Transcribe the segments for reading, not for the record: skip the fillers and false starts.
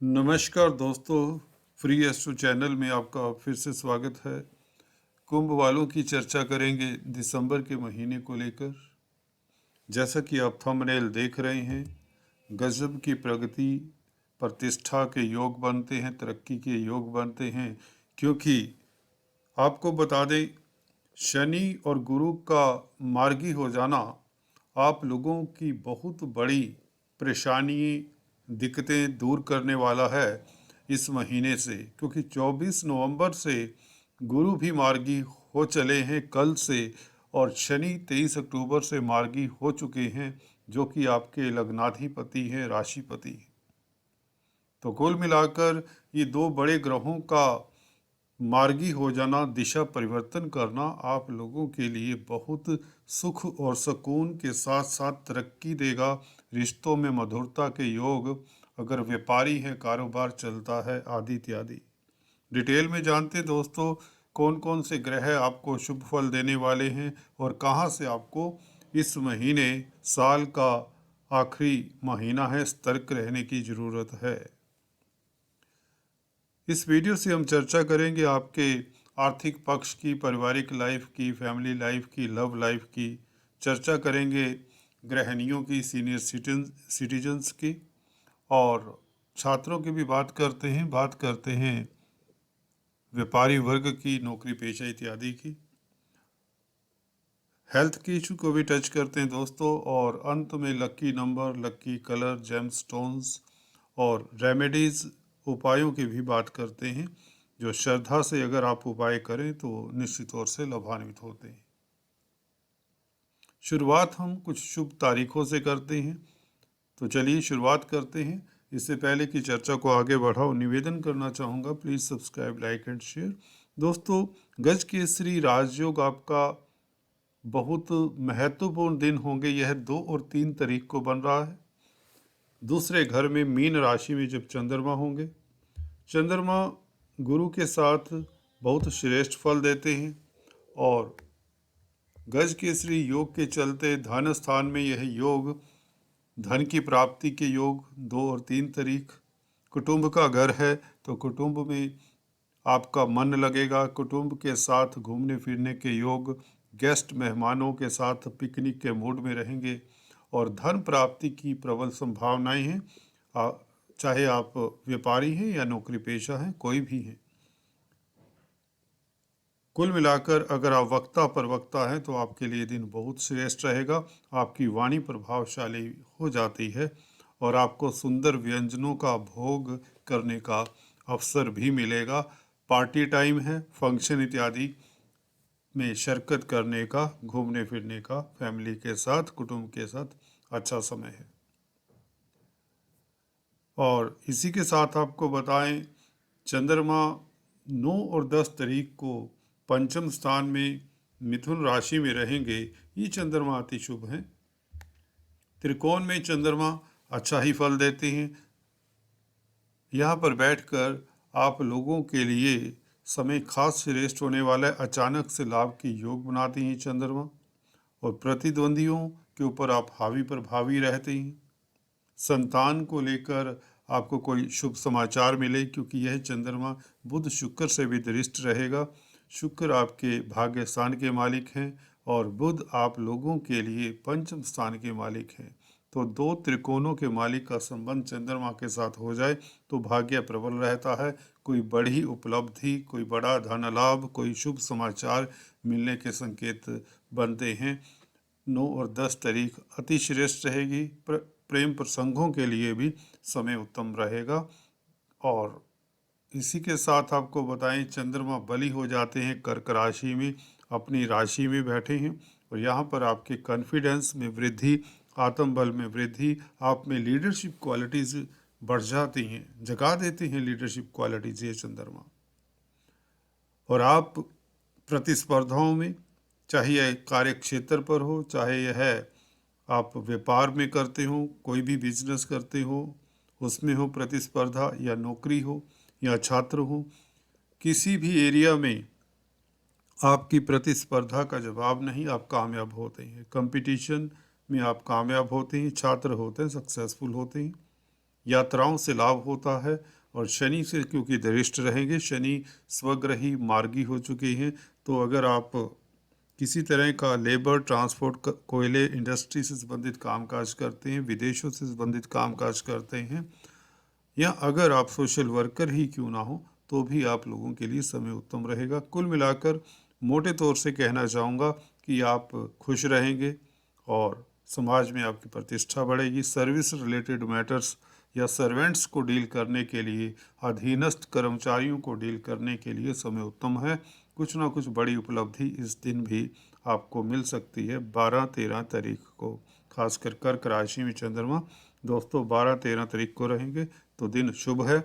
नमस्कार दोस्तों, free astro channel में आपका फिर से स्वागत है। कुंभ वालों की चर्चा करेंगे दिसंबर के महीने को लेकर। जैसा कि आप थंबनेल देख रहे हैं, गजब की प्रगति, प्रतिष्ठा के योग बनते हैं, तरक्की के योग बनते हैं। क्योंकि आपको बता दें, शनि और गुरु का मार्गी हो जाना आप लोगों की बहुत बड़ी परेशानी, दिक्कतें दूर करने वाला है इस महीने से। क्योंकि 24 नवंबर से गुरु भी मार्गी हो चले हैं कल से, और शनि 23 अक्टूबर से मार्गी हो चुके हैं, जो कि आपके लग्नाधिपति हैं, राशिपति हैं। तो कुल मिलाकर ये दो बड़े ग्रहों का मार्गी हो जाना, दिशा परिवर्तन करना आप लोगों के लिए बहुत सुख और सुकून के साथ साथ तरक्की देगा। रिश्तों में मधुरता के योग, अगर व्यापारी हैं, कारोबार चलता है, आदि इत्यादि। डिटेल में जानते हैं दोस्तों, कौन कौन से ग्रह आपको शुभ फल देने वाले हैं और कहां से आपको इस महीने, साल का आखिरी महीना है, सतर्क रहने की ज़रूरत है। इस वीडियो से हम चर्चा करेंगे आपके आर्थिक पक्ष की, पारिवारिक लाइफ की, फैमिली लाइफ की, लव लाइफ की। चर्चा करेंगे गृहिणियों की, सीनियर सिटीजन्स की, और छात्रों की भी बात करते हैं व्यापारी वर्ग की, नौकरी पेशा इत्यादि की। हेल्थ की इशू को भी टच करते हैं दोस्तों, और अंत में lucky number, lucky colour, gemstones और रेमेडीज़, उपायों की भी बात करते हैं, जो श्रद्धा से अगर आप उपाय करें तो निश्चित तौर से लाभान्वित होते हैं। शुरुआत हम कुछ शुभ तारीखों से करते हैं, तो चलिए शुरुआत करते हैं। इससे पहले कि चर्चा को आगे बढ़ाओ, निवेदन करना चाहूँगा, please subscribe, like and share. दोस्तों, गज केसरी राजयोग आपका बहुत महत्वपूर्ण दिन होंगे। यह 2 और 3 तारीख को बन रहा है। दूसरे घर में मीन राशि में जब चंद्रमा होंगे, चंद्रमा गुरु के साथ बहुत श्रेष्ठ फल देते हैं, और गज केसरी योग के चलते धन स्थान में यह योग, धन की प्राप्ति के योग 2 और 3 तारीख। कुटुंब का घर है, तो कुटुंब में आपका मन लगेगा, कुटुंब के साथ घूमने फिरने के योग, गेस्ट मेहमानों के साथ पिकनिक के मूड में रहेंगे, और धन प्राप्ति की प्रबल संभावनाएं हैं। चाहे आप व्यापारी हैं या नौकरी पेशा हैं, कोई भी हैं। कुल मिलाकर अगर आप वक्ता प्रवक्ता हैं तो आपके लिए दिन बहुत श्रेष्ठ रहेगा। आपकी वाणी प्रभावशाली हो जाती है, और आपको सुंदर व्यंजनों का भोग करने का अवसर भी मिलेगा। पार्टी टाइम है, फंक्शन इत्यादि में शिरकत करने का, घूमने फिरने का, फैमिली के साथ, कुटुंब के साथ अच्छा समय है। और इसी के साथ आपको बताएं, चंद्रमा 9 और 10 तारीख को पंचम स्थान में मिथुन राशि में रहेंगे। ये चंद्रमा अति शुभ हैं। त्रिकोण में चंद्रमा अच्छा ही फल देते हैं। यहाँ पर बैठकर आप लोगों के लिए समय खास श्रेष्ठ होने वाला है। अचानक से लाभ की योग बनाती हैं चंद्रमा, और प्रतिद्वंदियों के ऊपर आप हावी प्रभावी रहते हैं। संतान को लेकर आपको कोई शुभ समाचार मिले, क्योंकि यह चंद्रमा बुध शुक्र से भी दृष्ट रहेगा। शुक्र आपके भाग्य स्थान के मालिक हैं, और बुध आप लोगों के लिए पंचम स्थान के मालिक हैं। तो 2 त्रिकोणों के मालिक का संबंध चंद्रमा के साथ हो जाए तो भाग्य प्रबल रहता है। कोई बड़ी उपलब्धि, कोई बड़ा धन लाभ, कोई शुभ समाचार मिलने के संकेत बनते हैं। 9 और 10 तारीख अति श्रेष्ठ रहेगी। प्रेम प्रसंगों के लिए भी समय उत्तम रहेगा। और इसी के साथ आपको बताएं, चंद्रमा बली हो जाते हैं कर्क राशि में, अपनी राशि में बैठे हैं, और यहाँ पर आपके कॉन्फिडेंस में वृद्धि, आत्मबल में वृद्धि, आप में लीडरशिप क्वालिटीज़ बढ़ जाती हैं, जगा देते हैं लीडरशिप क्वालिटीज़ ये चंद्रमा। और आप प्रतिस्पर्धाओं में, चाहे यह कार्य क्षेत्र पर हो, चाहे यह आप व्यापार में करते हो, कोई भी बिजनेस करते हो, उसमें हो प्रतिस्पर्धा, या नौकरी हो या छात्र हो, किसी भी एरिया में आपकी प्रतिस्पर्धा का जवाब नहीं, आप कामयाब होते हैं। कंपटीशन में आप कामयाब होते हैं, छात्र होते हैं, सक्सेसफुल होते हैं। यात्राओं से लाभ होता है। और शनि से क्योंकि दरिष्ट रहेंगे, शनि स्वग्रही मार्गी हो चुके हैं, तो अगर आप किसी तरह का लेबर, ट्रांसपोर्ट, कोयले, इंडस्ट्री से संबंधित कामकाज करते हैं, विदेशों से संबंधित कामकाज करते हैं, या अगर आप सोशल वर्कर ही क्यों ना हो, तो भी आप लोगों के लिए समय उत्तम रहेगा। कुल मिलाकर मोटे तौर से कहना चाहूँगा कि आप खुश रहेंगे और समाज में आपकी प्रतिष्ठा बढ़ेगी। सर्विस रिलेटेड मैटर्स या सर्वेंट्स को डील करने के लिए, अधीनस्थ कर्मचारियों को डील करने के लिए समय उत्तम है। कुछ ना कुछ बड़ी उपलब्धि इस दिन भी आपको मिल सकती है 12-13 तारीख को। खासकर कर्क राशि में चंद्रमा दोस्तों 12-13 तारीख को रहेंगे, तो दिन शुभ है,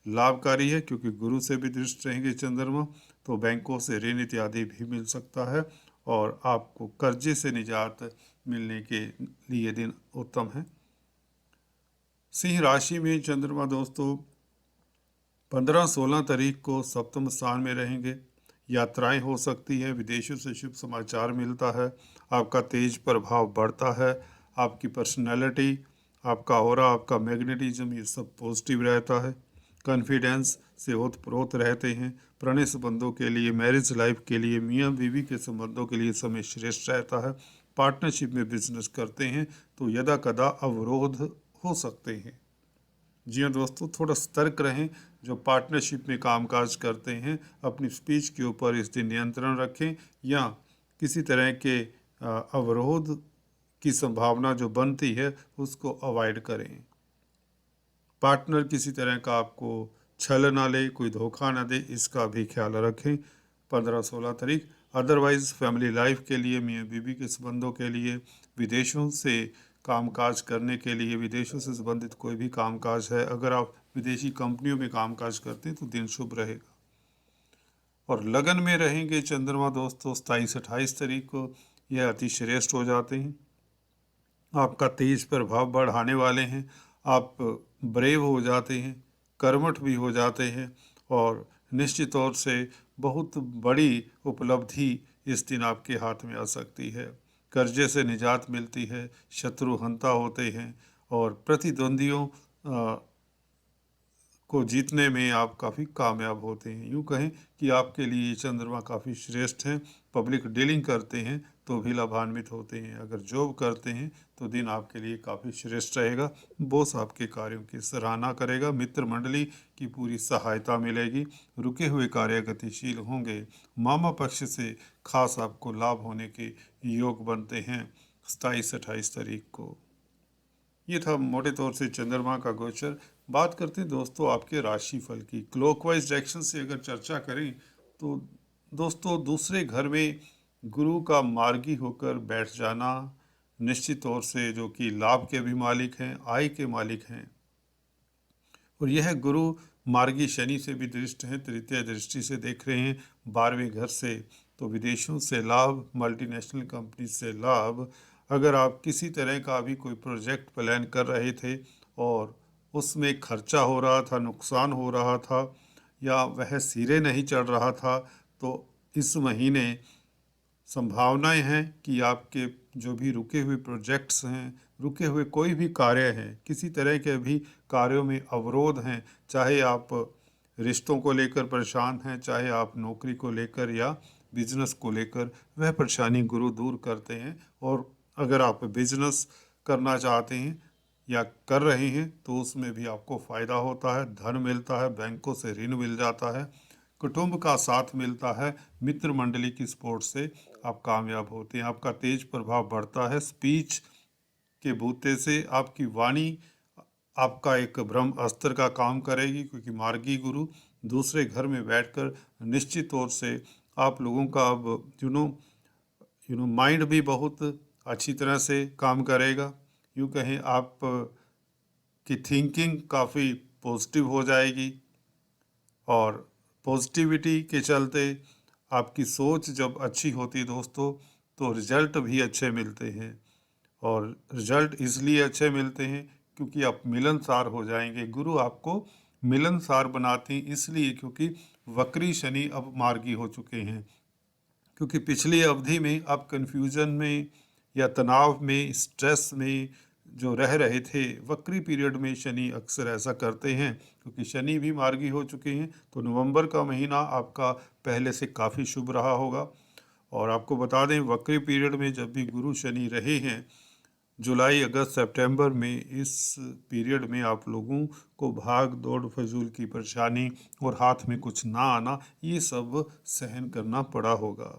लाभकारी है, क्योंकि गुरु से भी दृष्ट रहेंगे चंद्रमा, तो बैंकों से ऋण इत्यादि भी मिल सकता है और आपको कर्जे से निजात मिलने के लिए दिन उत्तम है। सिंह राशि में चंद्रमा दोस्तों 15-16 तारीख को सप्तम स्थान में रहेंगे। यात्राएं हो सकती है, विदेशों से शुभ समाचार मिलता है, आपका तेज प्रभाव बढ़ता है, आपकी पर्सनैलिटी, आपका ऑरा, आपका मैग्नेटिज्म, ये सब पॉजिटिव रहता है। कॉन्फिडेंस से ओतप्रोत रहते हैं। प्रणय संबंधों के लिए, मैरिज लाइफ के लिए, मियाँ बीवी के संबंधों के लिए समय श्रेष्ठ रहता है। पार्टनरशिप में बिजनेस करते हैं तो यदा कदा अवरोध हो सकते हैं। जी हाँ दोस्तों, थोड़ा सतर्क रहें। जो पार्टनरशिप में कामकाज करते हैं, अपनी स्पीच के ऊपर इस दिन नियंत्रण रखें, या किसी तरह के अवरोध की संभावना जो बनती है उसको अवॉइड करें। पार्टनर किसी तरह का आपको छल ना ले, कोई धोखा ना दे, इसका भी ख्याल रखें 15-16 तारीख। अदरवाइज़ फैमिली लाइफ के लिए, मियाँ बीवी के संबंधों के लिए, विदेशों से कामकाज करने के लिए, विदेशों से संबंधित कोई भी कामकाज है, अगर आप विदेशी कंपनियों में कामकाज करते हैं तो दिन शुभ रहेगा। और लगन में रहेंगे चंद्रमा दोस्तों 27-28 तारीख को, यह अति श्रेष्ठ हो जाते हैं। आपका तेज प्रभाव बढ़ाने वाले हैं, आप ब्रेव हो जाते हैं, कर्मठ भी हो जाते हैं, और निश्चित तौर से बहुत बड़ी उपलब्धि इस दिन आपके हाथ में आ सकती है। कर्जे से निजात मिलती है, शत्रु हंता होते हैं, और प्रतिद्वंदियों को जीतने में आप काफ़ी कामयाब होते हैं। यूँ कहें कि आपके लिए ये चंद्रमा काफ़ी श्रेष्ठ हैं। पब्लिक डीलिंग करते हैं तो भी लाभान्वित होते हैं। अगर जॉब करते हैं तो दिन आपके लिए काफ़ी श्रेष्ठ रहेगा। बॉस आपके कार्यों की सराहना करेगा, मित्र मंडली की पूरी सहायता मिलेगी, रुके हुए कार्य गतिशील होंगे, मामा पक्ष से खास आपको लाभ होने के योग बनते हैं 27-28 तारीख को। ये था मोटे तौर से चंद्रमा का गोचर। बात करते हैं दोस्तों आपके राशिफल की। क्लॉकवाइज डायरेक्शन से अगर चर्चा करें तो दोस्तों दूसरे घर में गुरु का मार्गी होकर बैठ जाना निश्चित तौर से, जो कि लाभ के भी मालिक हैं, आय के मालिक हैं, और यह गुरु मार्गी शनि से भी दृष्ट हैं, तृतीय दृष्टि से देख रहे हैं 12वें घर से, तो विदेशों से लाभ, मल्टीनेशनल कंपनी से लाभ। अगर आप किसी तरह का भी कोई प्रोजेक्ट प्लान कर रहे थे और उसमें खर्चा हो रहा था, नुकसान हो रहा था, या वह सिरे नहीं चढ़ रहा था, तो इस महीने संभावनाएं हैं कि आपके जो भी रुके हुए प्रोजेक्ट्स हैं, रुके हुए कोई भी कार्य हैं, किसी तरह के भी कार्यों में अवरोध हैं, चाहे आप रिश्तों को लेकर परेशान हैं, चाहे आप नौकरी को लेकर या बिजनेस को लेकर, वह परेशानी गुरु दूर करते हैं। और अगर आप बिजनेस करना चाहते हैं या कर रहे हैं तो उसमें भी आपको फ़ायदा होता है, धन मिलता है, बैंकों से ऋण मिल जाता है, कुटुंब का साथ मिलता है, मित्र मंडली की सपोर्ट से आप कामयाब होते हैं, आपका तेज प्रभाव बढ़ता है। स्पीच के बूते से आपकी वाणी आपका एक ब्रह्म अस्त्र का काम करेगी, क्योंकि मार्गी गुरु दूसरे घर में बैठकर निश्चित तौर से आप लोगों का अब माइंड भी बहुत अच्छी तरह से काम करेगा। यूँ कहें आप की थिंकिंग काफ़ी पॉजिटिव हो जाएगी, और पॉजिटिविटी के चलते आपकी सोच जब अच्छी होती है दोस्तों, तो रिजल्ट भी अच्छे मिलते हैं। और रिजल्ट इसलिए अच्छे मिलते हैं क्योंकि आप मिलनसार हो जाएंगे। गुरु आपको मिलनसार बनाते हैं इसलिए क्योंकि वक्री शनि अब मार्गी हो चुके हैं। क्योंकि पिछली अवधि में आप कन्फ्यूजन में या तनाव में, स्ट्रेस में, जो रह रहे थे वक्री पीरियड में, शनि अक्सर ऐसा करते हैं क्योंकि शनि भी मार्गी हो चुके हैं, तो नवंबर का महीना आपका पहले से काफ़ी शुभ रहा होगा। और आपको बता दें वक्री पीरियड में जब भी गुरु शनि रहे हैं, जुलाई अगस्त सितंबर में, इस पीरियड में आप लोगों को भाग दौड़, फजूल की परेशानी और हाथ में कुछ ना आना, ये सब सहन करना पड़ा होगा।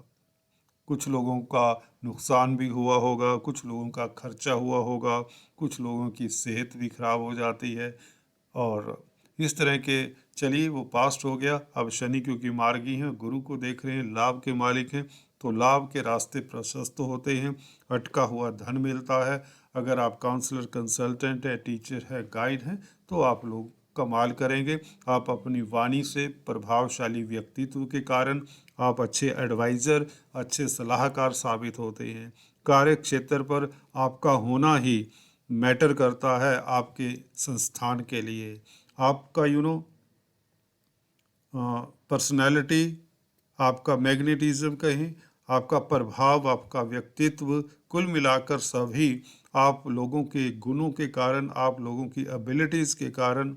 कुछ लोगों का नुकसान भी हुआ होगा, कुछ लोगों का खर्चा हुआ होगा, कुछ लोगों की सेहत भी खराब हो जाती है। और इस तरह के, चलिए वो पास्ट हो गया। अब शनि क्योंकि मार्गी हैं, गुरु को देख रहे हैं, लाभ के मालिक हैं, तो लाभ के रास्ते प्रशस्त होते हैं, अटका हुआ धन मिलता है। अगर आप काउंसलर, कंसल्टेंट है, टीचर है, गाइड हैं, तो आप लोग कमाल करेंगे। आप अपनी वाणी से, प्रभावशाली व्यक्तित्व के कारण आप अच्छे एडवाइज़र, अच्छे सलाहकार साबित होते हैं। कार्य क्षेत्र पर आपका होना ही मैटर करता है आपके संस्थान के लिए। आपका पर्सनैलिटी, आपका मैग्नेटिज्म कहें, आपका प्रभाव, आपका व्यक्तित्व, कुल मिलाकर सभी आप लोगों के गुणों के कारण, आप लोगों की एबिलिटीज़ के कारण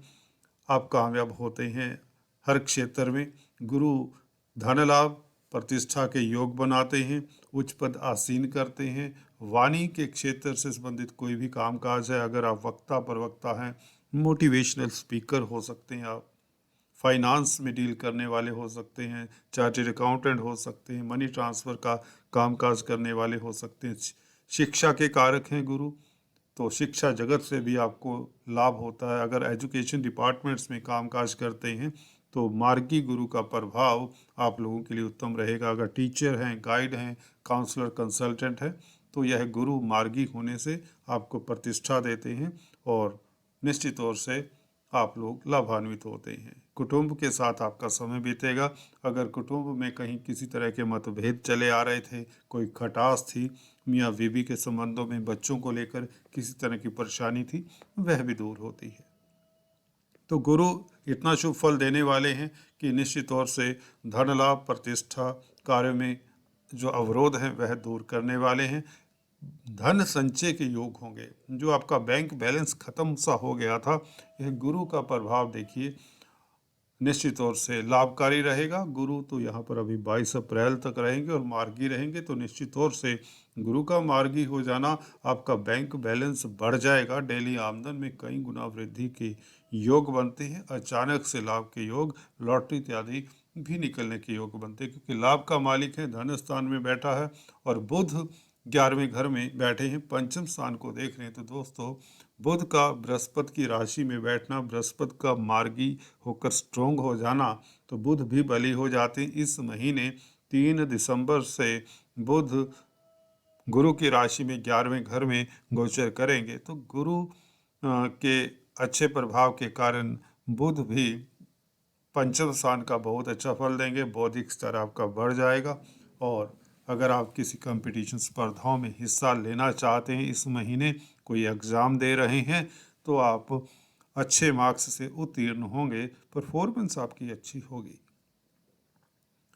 आप कामयाब होते हैं हर क्षेत्र में। गुरु धन लाभ, प्रतिष्ठा के योग बनाते हैं, उच्च पद आसीन करते हैं। वाणी के क्षेत्र से संबंधित कोई भी कामकाज है, अगर आप वक्ता प्रवक्ता हैं, मोटिवेशनल स्पीकर हो सकते हैं, आप फाइनेंस में डील करने वाले हो सकते हैं, चार्टर्ड अकाउंटेंट हो सकते हैं, मनी ट्रांसफ़र का कामकाज करने वाले हो सकते हैं। शिक्षा के कारक हैं गुरु, तो शिक्षा जगत से भी आपको लाभ होता है। अगर एजुकेशन डिपार्टमेंट्स में कामकाज करते हैं तो मार्गी गुरु का प्रभाव आप लोगों के लिए उत्तम रहेगा। अगर टीचर हैं, गाइड हैं, काउंसलर, कंसल्टेंट हैं, तो यह गुरु मार्गी होने से आपको प्रतिष्ठा देते हैं और निश्चित तौर से आप लोग लाभान्वित होते हैं। कुटुंब के साथ आपका समय बीतेगा। अगर कुटुंब में कहीं किसी तरह के मतभेद चले आ रहे थे, कोई खटास थी, मियाँ बीवी के संबंधों में, बच्चों को लेकर किसी तरह की परेशानी थी, वह भी दूर होती है। तो गुरु इतना शुभ फल देने वाले हैं कि निश्चित तौर से धन लाभ, प्रतिष्ठा, कार्य में जो अवरोध हैं वह दूर करने वाले हैं। धन संचय के योग होंगे। जो आपका बैंक बैलेंस खत्म सा हो गया था, यह गुरु का प्रभाव देखिए निश्चित तौर से लाभकारी रहेगा। गुरु तो यहाँ पर अभी 22 अप्रैल तक रहेंगे और मार्गी रहेंगे, तो निश्चित तौर से गुरु का मार्गी हो जाना, आपका बैंक बैलेंस बढ़ जाएगा। डेली आमदन में कई गुना वृद्धि के योग बनते हैं। अचानक से लाभ के योग, लॉटरी इत्यादि भी निकलने के योग बनते हैं, क्योंकि लाभ का मालिक है, धन स्थान में बैठा है और बुध 11वें घर में बैठे हैं, पंचम स्थान को देख रहे हैं। तो दोस्तों, बुध का बृहस्पति की राशि में बैठना, बृहस्पति का मार्गी होकर स्ट्रोंग हो जाना, तो बुध भी बली हो जाते हैं। इस महीने 3 दिसंबर से बुध गुरु की राशि में 11वें घर में गोचर करेंगे, तो गुरु के अच्छे प्रभाव के कारण बुध भी पंचम स्थान का बहुत अच्छा फल देंगे। बौद्धिक स्तर आपका बढ़ जाएगा। और अगर आप किसी कंपटीशन स्पर्धाओं में हिस्सा लेना चाहते हैं, इस महीने कोई एग्ज़ाम दे रहे हैं, तो आप अच्छे मार्क्स से उत्तीर्ण होंगे, परफॉर्मेंस आपकी अच्छी होगी।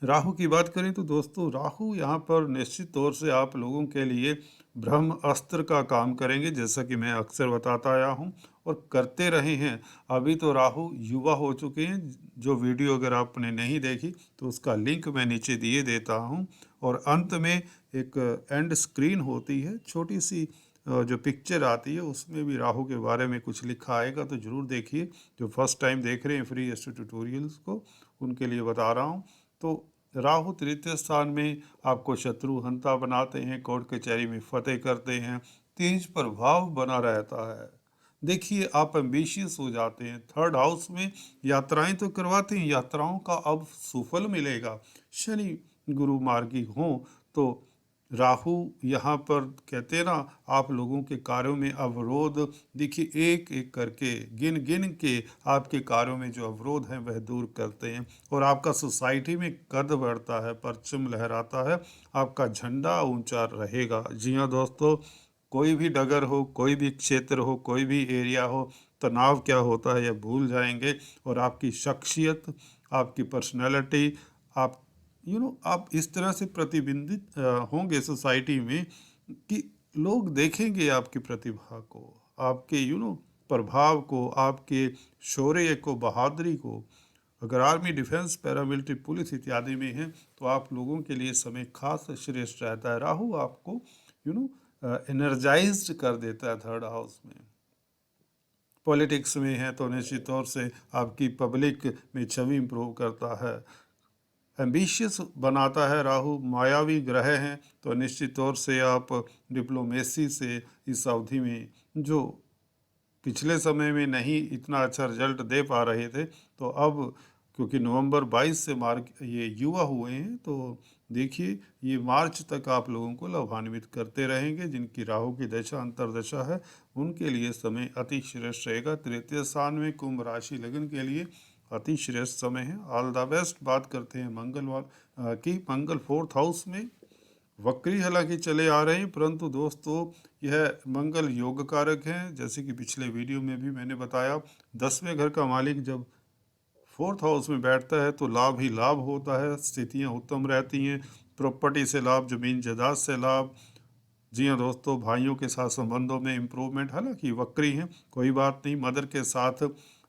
राहु की बात करें तो दोस्तों, राहु यहाँ पर निश्चित तौर से आप लोगों के लिए ब्रह्म अस्त्र का काम करेंगे, जैसा कि मैं अक्सर बताता आया हूँ और करते रहे हैं। अभी तो राहु युवा हो चुके हैं। जो वीडियो अगर आपने नहीं देखी तो उसका लिंक मैं नीचे दिए देता हूँ। और अंत में एक एंड स्क्रीन होती है, छोटी सी जो पिक्चर आती है, उसमें भी राहु के बारे में कुछ लिखा आएगा, तो ज़रूर देखिए। जो फर्स्ट टाइम देख रहे हैं फ्री एस्ट्रो ट्यूटोरियल्स को, उनके लिए बता रहा हूँ। तो राहु तृतीय स्थान में आपको शत्रु हंता बनाते हैं, कोर्ट कचहरी में फतेह करते हैं, तेज प्रभाव बना रहता है। देखिए, आप एम्बिशियस हो जाते हैं। थर्ड हाउस में यात्राएं तो करवाते हैं, यात्राओं का अब सुफल मिलेगा। शनि गुरु मार्गी हों तो राहु यहाँ पर कहते हैं ना, आप लोगों के कार्यों में अवरोध, देखिए एक एक करके गिन गिन के आपके कार्यों में जो अवरोध हैं वह दूर करते हैं और आपका सोसाइटी में कद बढ़ता है, परचम लहराता है, आपका झंडा ऊंचा रहेगा। जी हाँ दोस्तों, कोई भी डगर हो, कोई भी क्षेत्र हो, कोई भी एरिया हो, तनाव क्या होता है यह भूल जाएंगे और आपकी शख्सियत, आपकी पर्सनैलिटी, आप आप इस तरह से प्रतिबिंबित होंगे सोसाइटी में कि लोग देखेंगे आपकी प्रतिभा को, आपके प्रभाव को, आपके शौर्य को, बहादुरी को। अगर आर्मी, डिफेंस, पैरामिलिट्री, पुलिस इत्यादि में है तो आप लोगों के लिए समय खास श्रेष्ठ रहता है। राहु आपको एनर्जाइज्ड कर देता है थर्ड हाउस में। पॉलिटिक्स में है तो निश्चित तौर से आपकी पब्लिक में छवि इम्प्रूव करता है। एम्बिशियस बनाता है राहु, मायावी ग्रह हैं तो निश्चित तौर से आप डिप्लोमेसी से इस अवधि में, जो पिछले समय में नहीं इतना अच्छा रिजल्ट दे पा रहे थे, तो अब क्योंकि नवंबर 22 से मार्क ये युवा हुए हैं, तो देखिए ये मार्च तक आप लोगों को लाभान्वित करते रहेंगे। जिनकी राहु की दशा अंतर्दशा है उनके लिए समय अति श्रेष्ठ रहेगा। तृतीय स्थान में कुंभ राशि लगन के लिए अति श्रेष्ठ समय है। All the best. बात करते हैं मंगलवार की। मंगल 4th हाउस में वक्री हालांकि चले आ रहे हैं, परंतु दोस्तों यह मंगल योग कारक है। जैसे कि पिछले वीडियो में भी मैंने बताया, 10वें घर का मालिक जब 4th हाउस में बैठता है तो लाभ ही लाभ होता है, स्थितियां उत्तम रहती हैं। प्रॉपर्टी से लाभ, जमीन जायदाद से लाभ। जी हाँ दोस्तों, भाइयों के साथ संबंधों में इम्प्रूवमेंट, हालांकि वक्री हैं कोई बात नहीं। मदर के साथ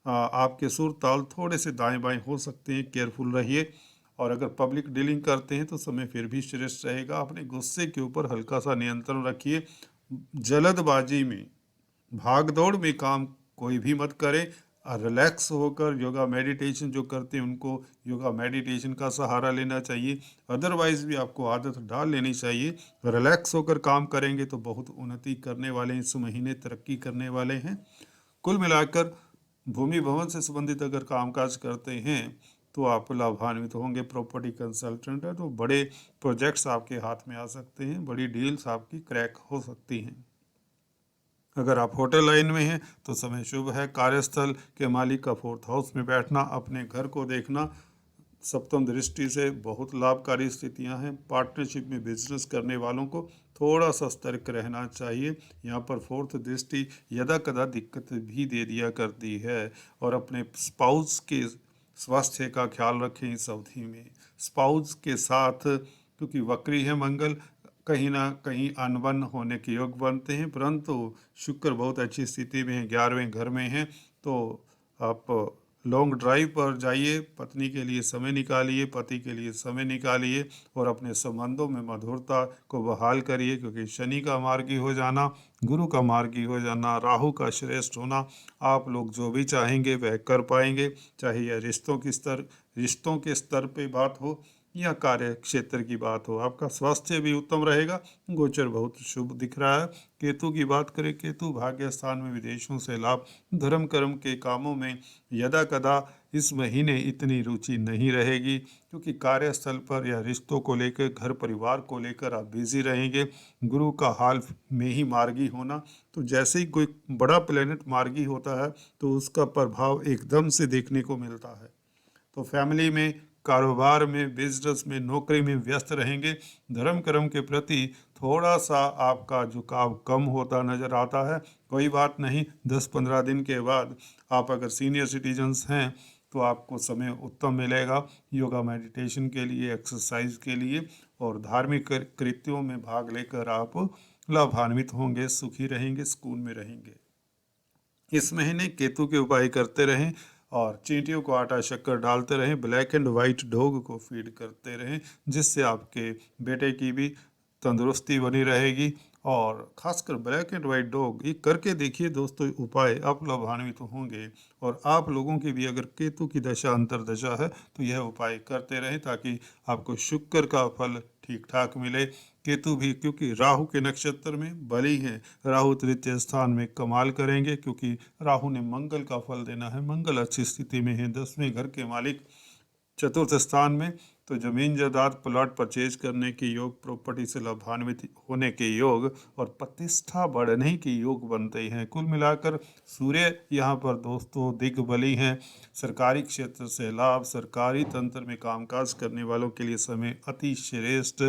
आपके सुर ताल थोड़े से दाएं बाएं हो सकते हैं, केयरफुल रहिए। और अगर पब्लिक डीलिंग करते हैं तो समय फिर भी श्रेष्ठ रहेगा। अपने गुस्से के ऊपर हल्का सा नियंत्रण रखिए। जल्दबाजी में, भागदौड़ में काम कोई भी मत करें। रिलैक्स होकर योगा मेडिटेशन जो करते हैं उनको योगा मेडिटेशन का सहारा लेना चाहिए। अदरवाइज भी आपको आदत डाल लेनी चाहिए। रिलैक्स होकर काम करेंगे तो बहुत उन्नति करने वाले हैं, इस महीने तरक्की करने वाले हैं। कुल मिलाकर भूमि भवन से संबंधित अगर कामकाज करते हैं तो आप लाभान्वित होंगे। प्रॉपर्टी कंसल्टेंट है तो बड़े प्रोजेक्ट्स आपके हाथ में आ सकते हैं, बड़ी डील्स आपकी क्रैक हो सकती हैं। अगर आप होटल लाइन में हैं तो समय शुभ है। कार्यस्थल के मालिक का 4th हाउस में बैठना, अपने घर को देखना, सप्तम दृष्टि से बहुत लाभकारी स्थितियां हैं। पार्टनरशिप में बिजनेस करने वालों को थोड़ा सा सतर्क रहना चाहिए। यहाँ पर 4th दृष्टि यदा कदा दिक्कत भी दे दिया करती है। और अपने स्पाउस के स्वास्थ्य का ख्याल रखें इस अवधि में। स्पाउस के साथ, क्योंकि वक्री है मंगल, कहीं ना कहीं अनबन होने के योग बनते हैं, परंतु शुक्र बहुत अच्छी स्थिति में है, 11वें घर में है। तो आप लॉन्ग ड्राइव पर जाइए, पत्नी के लिए समय निकालिए, पति के लिए समय निकालिए और अपने संबंधों में मधुरता को बहाल करिए। क्योंकि शनि का मार्गी हो जाना, गुरु का मार्गी हो जाना, राहु का श्रेष्ठ होना, आप लोग जो भी चाहेंगे वह कर पाएंगे। चाहे यह रिश्तों के स्तर पे बात हो या कार्य क्षेत्र की बात हो। आपका स्वास्थ्य भी उत्तम रहेगा। गोचर बहुत शुभ दिख रहा है। केतु की बात करें, केतु भाग्य स्थान में, विदेशों से लाभ, धर्म कर्म के कामों में यदा कदा इस महीने इतनी रुचि नहीं रहेगी, क्योंकि कार्यस्थल पर या रिश्तों को लेकर, घर परिवार को लेकर आप बिजी रहेंगे। गुरु का हाल में ही मार्गी होना, तो जैसे ही कोई बड़ा प्लेनेट मार्गी होता है तो उसका प्रभाव एकदम से देखने को मिलता है। तो फैमिली में, कारोबार में, बिजनेस में, नौकरी में व्यस्त रहेंगे। धर्म कर्म के प्रति थोड़ा सा आपका झुकाव कम होता नजर आता है। कोई बात नहीं, 10-15 दिन के बाद आप अगर सीनियर सिटीजन्स हैं तो आपको समय उत्तम मिलेगा योगा मेडिटेशन के लिए, एक्सरसाइज के लिए, और धार्मिक कृत्यों में भाग लेकर आप लाभान्वित होंगे, सुखी रहेंगे, सुकून में रहेंगे। इस महीने केतु के उपाय करते रहें और चींटियों को आटा शक्कर डालते रहें। ब्लैक एंड वाइट डॉग को फीड करते रहें, जिससे आपके बेटे की भी तंदुरुस्ती बनी रहेगी। और खासकर ब्लैक एंड वाइट डॉग ये करके देखिए दोस्तों, उपाय आप लाभान्वित होंगे। और आप लोगों की भी अगर केतु की दशा अंतर्दशा है तो यह उपाय करते रहें ताकि आपको शुक्र का फल ठीक ठाक मिले। केतु भी क्योंकि राहु के नक्षत्र में बली है, राहु तृतीय स्थान में कमाल करेंगे, क्योंकि राहु ने मंगल का फल देना है। मंगल अच्छी स्थिति में है, 10वें घर के मालिक चतुर्थ स्थान में, तो जमीन जायदाद, प्लॉट परचेज करने के योग, प्रॉपर्टी से लाभान्वित होने के योग और प्रतिष्ठा बढ़ने के योग बनते हैं। कुल मिलाकर सूर्य यहाँ पर दोस्तों दिग्बली हैं। सरकारी क्षेत्र से लाभ, सरकारी तंत्र में कामकाज करने वालों के लिए समय अति श्रेष्ठ।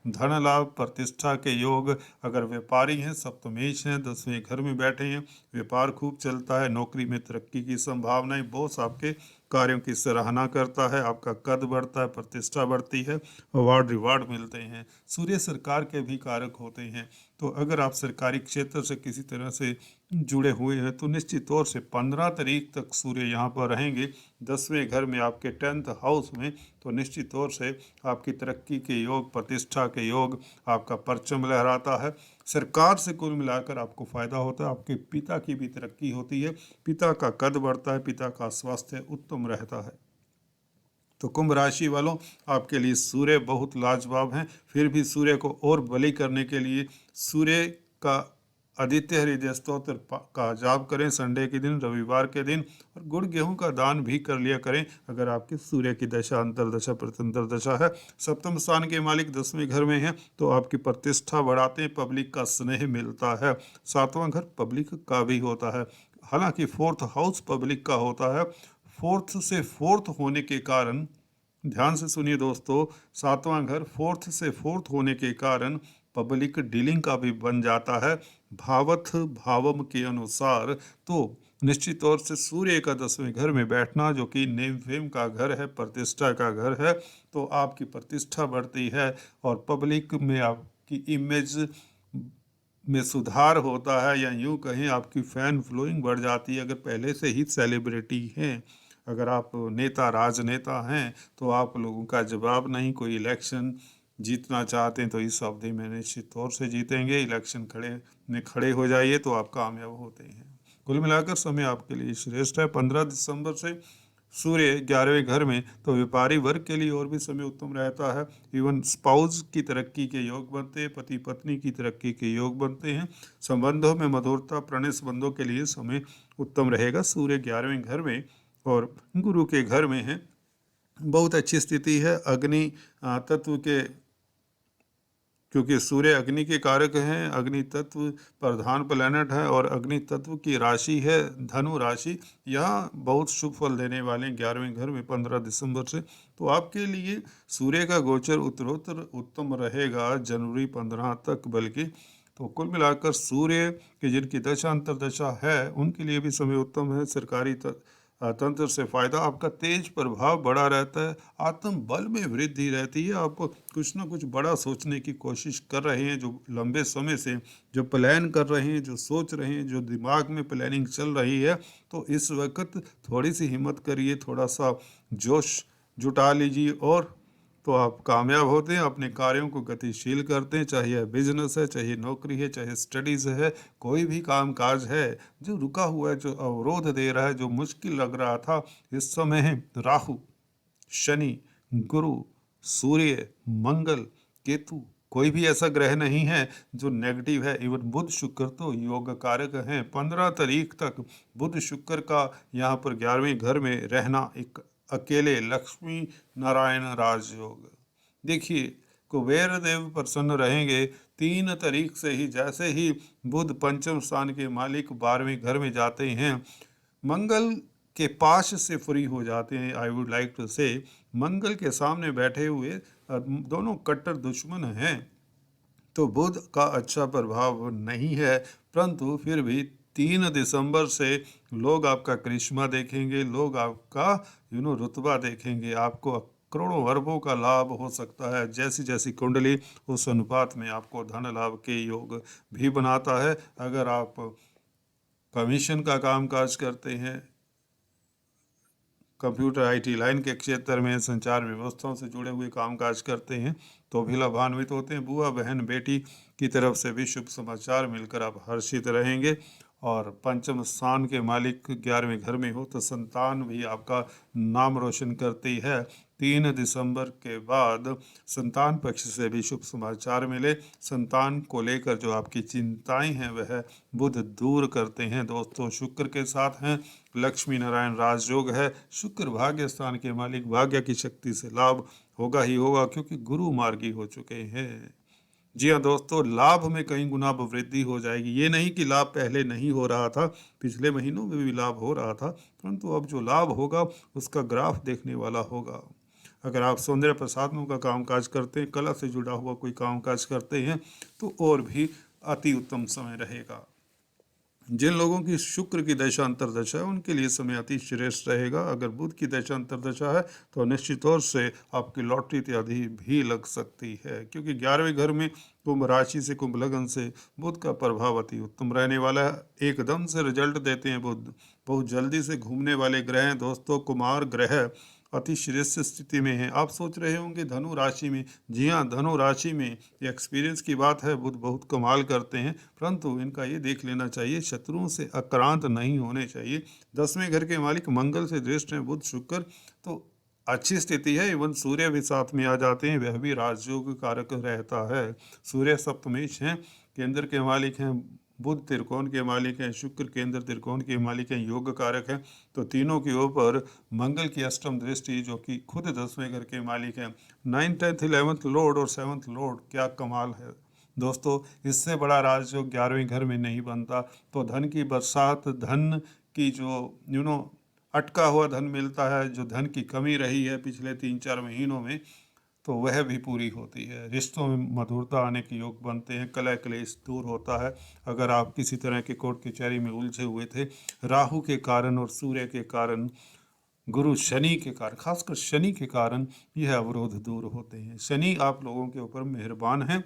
धन लाभ, प्रतिष्ठा के योग। अगर व्यापारी हैं, सप्तमेश हैं, 10वें घर में बैठे हैं, व्यापार खूब चलता है, नौकरी में तरक्की की संभावनाएं, बॉस आपके कार्यों की सराहना करता है, आपका कद बढ़ता है, प्रतिष्ठा प्रतिष्ठा बढ़ती है, अवार्ड रिवार्ड मिलते हैं। सूर्य सरकार के भी कारक होते हैं, तो अगर आप सरकारी क्षेत्र से किसी तरह से जुड़े हुए हैं तो निश्चित तौर से 15 तारीख तक सूर्य यहाँ पर रहेंगे 10वें घर में, आपके 10th हाउस में, तो निश्चित तौर से आपकी तरक्की के योग, प्रतिष्ठा के योग, आपका परचम लहराता है। सरकार से कुल मिलाकर आपको फायदा होता है, आपके पिता की भी तरक्की होती है, पिता का कद बढ़ता है, पिता का स्वास्थ्य उत्तम रहता है। तो कुंभ राशि वालों, आपके लिए सूर्य बहुत लाजवाब हैं। फिर भी सूर्य को और बली करने के लिए सूर्य का आदित्य हृदय स्तोत्र का जाप करें संडे के दिन, रविवार के दिन, और गुड़ गेहूं का दान भी कर लिया करें अगर आपके सूर्य की दशा अंतरदशा प्रत्यंतर दशा है। सप्तम स्थान के मालिक 10वें घर में हैं, तो आपकी प्रतिष्ठा बढ़ाते हैं, पब्लिक का स्नेह मिलता है। 7वां घर पब्लिक का भी होता है, हालांकि 4th हाउस पब्लिक का होता है। 4th से 4th होने के कारण, ध्यान से सुनिए दोस्तों, 7वां घर 4th से 4th होने के कारण पब्लिक डीलिंग का भी बन जाता है भावथ भावम के अनुसार। तो निश्चित तौर से सूर्य का 10वें घर में बैठना, जो कि नेम फेम का घर है, प्रतिष्ठा का घर है, तो आपकी प्रतिष्ठा बढ़ती है और पब्लिक में आपकी इमेज में सुधार होता है, या यूं कहें आपकी फैन फॉलोइंग बढ़ जाती है अगर पहले से ही सेलिब्रिटी हैं। अगर आप नेता राजनेता हैं तो आप लोगों का जवाब नहीं। कोई इलेक्शन जीतना चाहते हैं तो इस अवधि में निश्चित तौर से जीतेंगे। इलेक्शन खड़े हो जाइए तो आप कामयाब होते हैं। कुल मिलाकर समय आपके लिए श्रेष्ठ है। 15 दिसंबर से सूर्य 11वें घर में, तो व्यापारी वर्ग के लिए और भी समय उत्तम रहता है। इवन स्पाउस की तरक्की के योग बनते हैं, पति पत्नी की तरक्की के योग बनते हैं। संबंधों में मधुरता, प्रणय संबंधों के लिए समय उत्तम रहेगा। सूर्य 11वें घर में और गुरु के घर में है, बहुत अच्छी स्थिति है। अग्नि तत्व के, क्योंकि सूर्य अग्नि के कारक हैं, अग्नि तत्व प्रधान प्लैनेट है और अग्नि तत्व की राशि है धनु राशि, यह बहुत शुभ फल देने वाले हैं 11वें घर में 15 दिसंबर से। तो आपके लिए सूर्य का गोचर उत्तरोत्तर उत्तम रहेगा जनवरी 15 तक, बल्कि तो कुल मिलाकर सूर्य के जिनकी दशा अंतरदशा है उनके लिए भी समय उत्तम है। सरकारी तंत्र से फायदा, आपका तेज प्रभाव बढ़ा रहता है, आत्म बल में वृद्धि रहती है, आप कुछ ना कुछ बड़ा सोचने की कोशिश कर रहे हैं, जो लंबे समय से जो प्लान कर रहे हैं, जो सोच रहे हैं, जो दिमाग में प्लानिंग चल रही है, तो इस वक्त थोड़ी सी हिम्मत करिए, थोड़ा सा जोश जुटा लीजिए और तो आप कामयाब होते हैं। अपने कार्यों को गतिशील करते हैं, चाहे यह बिजनेस है, चाहे नौकरी है, चाहे स्टडीज़ है, कोई भी काम काज है जो रुका हुआ है, जो अवरोध दे रहा है, जो मुश्किल लग रहा था, इस समय है राहु, शनि, गुरु, सूर्य, मंगल, केतु, कोई भी ऐसा ग्रह नहीं है जो नेगेटिव है। इवन बुध शुक्र तो योग कारक हैं। 15 तारीख तक बुध शुक्र का यहाँ पर 11वें घर में रहना एक अकेले लक्ष्मी नारायण राजयोग। देखिए, कुबेर देव प्रसन्न रहेंगे 3 तारीख से ही। जैसे ही बुध पंचम स्थान के मालिक 12वें घर में जाते हैं, मंगल के पाश से फ्री हो जाते हैं। आई वुड लाइक टू से, मंगल के सामने बैठे हुए दोनों कट्टर दुश्मन हैं, तो बुध का अच्छा प्रभाव नहीं है, परंतु फिर भी 3 दिसंबर से लोग आपका करिश्मा देखेंगे, लोग आपका रुतबा देखेंगे, आपको करोड़ों अरबों का लाभ हो सकता है। जैसी जैसी कुंडली उस अनुपात में आपको धन लाभ के योग भी बनाता है। अगर आप कमीशन का कामकाज करते हैं, कंप्यूटर आईटी लाइन के क्षेत्र में संचार व्यवस्थाओं से जुड़े हुए कामकाज करते हैं, तो भी लाभान्वित होते हैं। बुआ बहन बेटी की तरफ से भी शुभ समाचार मिलकर आप हर्षित रहेंगे। और पंचम स्थान के मालिक 11वें घर में हो तो संतान भी आपका नाम रोशन करती है। 3 दिसंबर के बाद संतान पक्ष से भी शुभ समाचार मिले। संतान को लेकर जो आपकी चिंताएं हैं वह बुध दूर करते हैं। दोस्तों, शुक्र के साथ हैं, लक्ष्मी नारायण राजयोग है। शुक्र भाग्य स्थान के मालिक, भाग्य की शक्ति से लाभ होगा ही होगा, क्योंकि गुरु मार्गी हो चुके हैं। जी हाँ दोस्तों, लाभ में कई गुना वृद्धि हो जाएगी। ये नहीं कि लाभ पहले नहीं हो रहा था, पिछले महीनों में भी लाभ हो रहा था, परंतु अब जो लाभ होगा उसका ग्राफ देखने वाला होगा। अगर आप सौंदर्य प्रसाधनों का कामकाज करते हैं, कला से जुड़ा हुआ कोई कामकाज करते हैं, तो और भी अति उत्तम समय रहेगा। जिन लोगों की शुक्र की दशा अंतर्दशा है उनके लिए समय अति श्रेष्ठ रहेगा। अगर बुध की दशा अंतर्दशा है तो निश्चित तौर से आपकी लॉटरी इत्यादि भी लग सकती है, क्योंकि 11वें घर में कुंभ राशि से, कुंभ लगन से बुध का प्रभाव अति उत्तम रहने वाला है। एकदम से रिजल्ट देते हैं बुध, बहुत जल्दी से घूमने वाले ग्रह हैं दोस्तों। कुमार ग्रह अति श्रेष्ठ स्थिति में है। आप सोच रहे होंगे धनु राशि में, जी हाँ, धनु राशि में ये एक्सपीरियंस की बात है, बुध बहुत कमाल करते हैं, परंतु इनका ये देख लेना चाहिए शत्रुओं से आक्रांत नहीं होने चाहिए। 10वें घर के मालिक मंगल से दृष्ट हैं बुध शुक्र, तो अच्छी स्थिति है। इवन सूर्य भी साथ में आ जाते हैं, वह भी राजयोग कारक रहता है। सूर्य सप्तमेश हैं, केंद्र के मालिक हैं, बुध त्रिकोण के मालिक हैं, शुक्र केंद्र त्रिकोण के मालिक हैं, योग कारक हैं। तो तीनों के ऊपर मंगल की अष्टम दृष्टि, जो कि खुद 10वें घर के मालिक हैं, 9th 10th 11th लॉर्ड और 7th लॉर्ड, क्या कमाल है दोस्तों। इससे बड़ा राजयोग 11वें घर में नहीं बनता। तो धन की बरसात, धन की जो अटका हुआ धन मिलता है, जो धन की कमी रही है पिछले 3-4 महीनों में, तो वह भी पूरी होती है। रिश्तों में मधुरता आने के योग बनते हैं, कलह क्लेश दूर होता है। अगर आप किसी तरह के कोर्ट कचहरी में उलझे हुए थे, राहु के कारण और सूर्य के कारण, गुरु शनि के कारण, खासकर शनि के कारण, यह अवरोध दूर होते हैं। शनि आप लोगों के ऊपर मेहरबान हैं।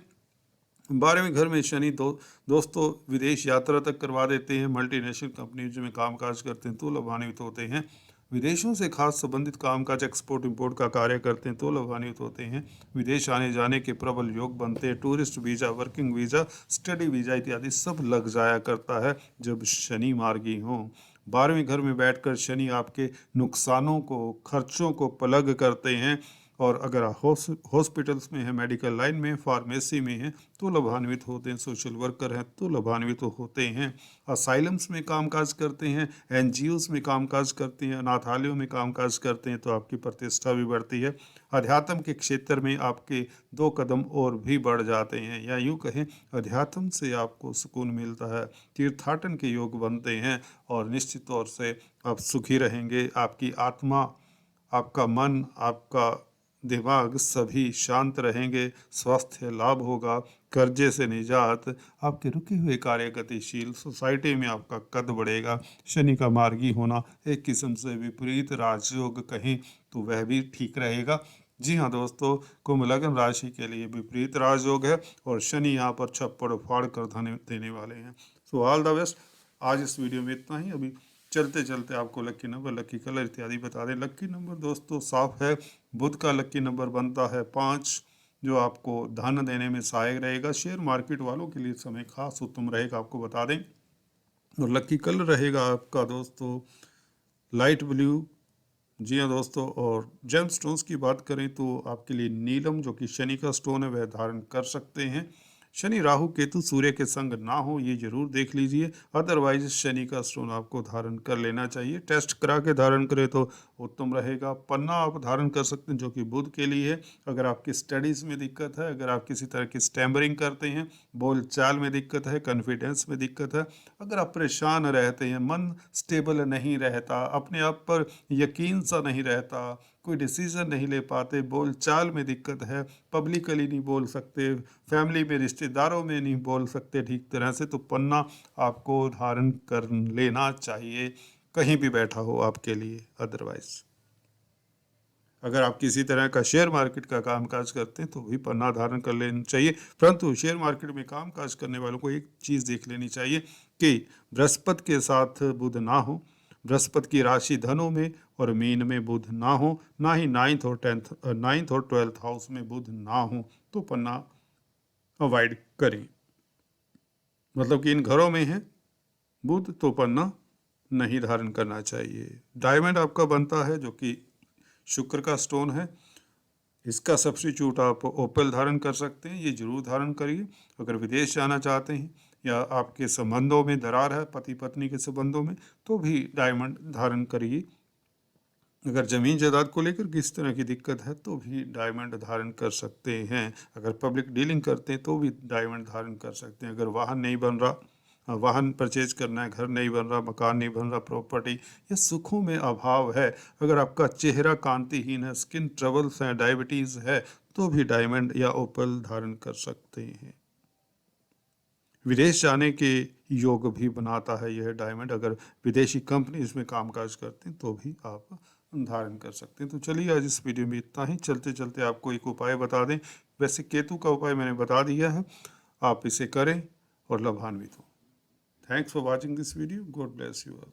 12वें घर में शनि दोस्तों विदेश यात्रा तक करवा देते हैं। मल्टीनेशनल कंपनीज में कामकाज करते हैं तो लाभान्वित होते हैं। विदेशों से खास संबंधित कामकाज, एक्सपोर्ट इंपोर्ट का कार्य करते हैं तो लाभान्वित होते हैं। विदेश आने जाने के प्रबल योग बनते हैं। Tourist visa, working visa, study visa इत्यादि सब लग जाया करता है जब शनि मार्गी हों। 12वें घर में बैठकर शनि आपके नुकसानों को, खर्चों को पलग करते हैं। और अगर हॉस्पिटल्स में है, मेडिकल लाइन में, फार्मेसी में है तो लाभान्वित होते हैं। सोशल वर्कर हैं तो लाभान्वित होते हैं। असाइलम्स में कामकाज करते हैं, एनजीओस में कामकाज करते हैं, अनाथालयों में कामकाज करते हैं तो आपकी प्रतिष्ठा भी बढ़ती है। अध्यात्म के क्षेत्र में आपके 2 कदम और भी बढ़ जाते हैं, या यूँ कहें अध्यात्म से आपको सुकून मिलता है। तीर्थाटन के योग बनते हैं और निश्चित तौर से आप सुखी रहेंगे। आपकी आत्मा, आपका मन, आपका दिमाग सभी शांत रहेंगे। स्वास्थ्य लाभ होगा, कर्जे से निजात, आपके रुके हुए कार्य गतिशील, सोसाइटी में आपका कद बढ़ेगा। शनि का मार्गी होना एक किस्म से विपरीत राजयोग कहें तो वह भी ठीक रहेगा। जी हाँ दोस्तों, कुंभ लग्न राशि के लिए विपरीत राजयोग है और शनि यहाँ पर छप्पड़ फाड़ कर धन देने वाले हैं। So all the best. आज इस वीडियो में इतना ही। अभी चलते चलते आपको लक्की नंबर, लक्की कलर इत्यादि बता दें। लक्की नंबर दोस्तों साफ है, बुध का लक्की नंबर बनता है 5, जो आपको धन देने में सहायक रहेगा। शेयर मार्केट वालों के लिए समय खास उत्तम रहेगा, आपको बता दें। और लक्की कलर रहेगा आपका दोस्तों लाइट ब्लू। जी हाँ दोस्तों, और जेम स्टोन्स की बात करें तो आपके लिए नीलम, जो कि शनि का स्टोन है, वह धारण कर सकते हैं। शनि राहु केतु सूर्य के संग ना हो ये जरूर देख लीजिए, अदरवाइज शनि का स्टोन आपको धारण कर लेना चाहिए। टेस्ट करा के धारण करें तो उत्तम रहेगा। पन्ना आप धारण कर सकते हैं, जो कि बुध के लिए है। अगर आपकी स्टडीज़ में दिक्कत है, अगर आप किसी तरह की स्टैमरिंग करते हैं, बोल चाल में दिक्कत है, कॉन्फिडेंस में दिक्कत है, अगर आप परेशान रहते हैं, मन स्टेबल नहीं रहता, अपने आप पर यकीन सा नहीं रहता, कोई डिसीज़न नहीं ले पाते, बोल चाल में दिक्कत है, पब्लिकली नहीं बोल सकते, फैमिली में, रिश्तेदारों में नहीं बोल सकते ठीक तरह से, तो पन्ना आपको धारण कर लेना चाहिए, कहीं भी बैठा हो आपके लिए। अदरवाइज अगर आप किसी तरह का शेयर मार्केट का कामकाज करते हैं तो भी पन्ना धारण कर लेना चाहिए। परंतु शेयर मार्केट में कामकाज करने वालों को एक चीज़ देख लेनी चाहिए कि बृहस्पति के साथ बुध ना हो, बृहस्पति की राशि धनु में और मीन में बुध ना हो, ना ही 9th और 12th हाउस में बुध ना हो, तो पन्ना अवॉइड करें। मतलब कि इन घरों में है बुध तो पन्ना नहीं धारण करना चाहिए। डायमंड आपका बनता है, जो कि शुक्र का स्टोन है। इसका सब्स्टिट्यूट आप ओपल धारण कर सकते हैं, ये जरूर धारण करिए। अगर विदेश जाना चाहते हैं या आपके संबंधों में दरार है, पति पत्नी के संबंधों में, तो भी डायमंड धारण करिए। अगर ज़मीन जायदाद को लेकर किस तरह की दिक्कत है तो भी डायमंड धारण कर सकते हैं। अगर पब्लिक डीलिंग करते हैं तो भी डायमंड धारण कर सकते हैं। अगर वाहन नहीं बन रहा, वाहन परचेज करना है, घर नहीं बन रहा, मकान नहीं बन रहा, प्रॉपर्टी या सुखों में अभाव है, अगर आपका चेहरा कांतिहीन है, स्किन ट्रबल्स हैं, डायबिटीज़ है, तो भी डायमंड या ओपल धारण कर सकते हैं। विदेश जाने के योग भी बनाता है यह डायमंड। अगर विदेशी कंपनी इसमें कामकाज करते हैं तो भी आप धारण कर सकते हैं। तो चलिए आज इस वीडियो में इतना ही। चलते चलते आपको एक उपाय बता दें। वैसे केतु का उपाय मैंने बता दिया है, आप इसे करें और लाभान्वित हो। Thanks for watching this video. God bless you all.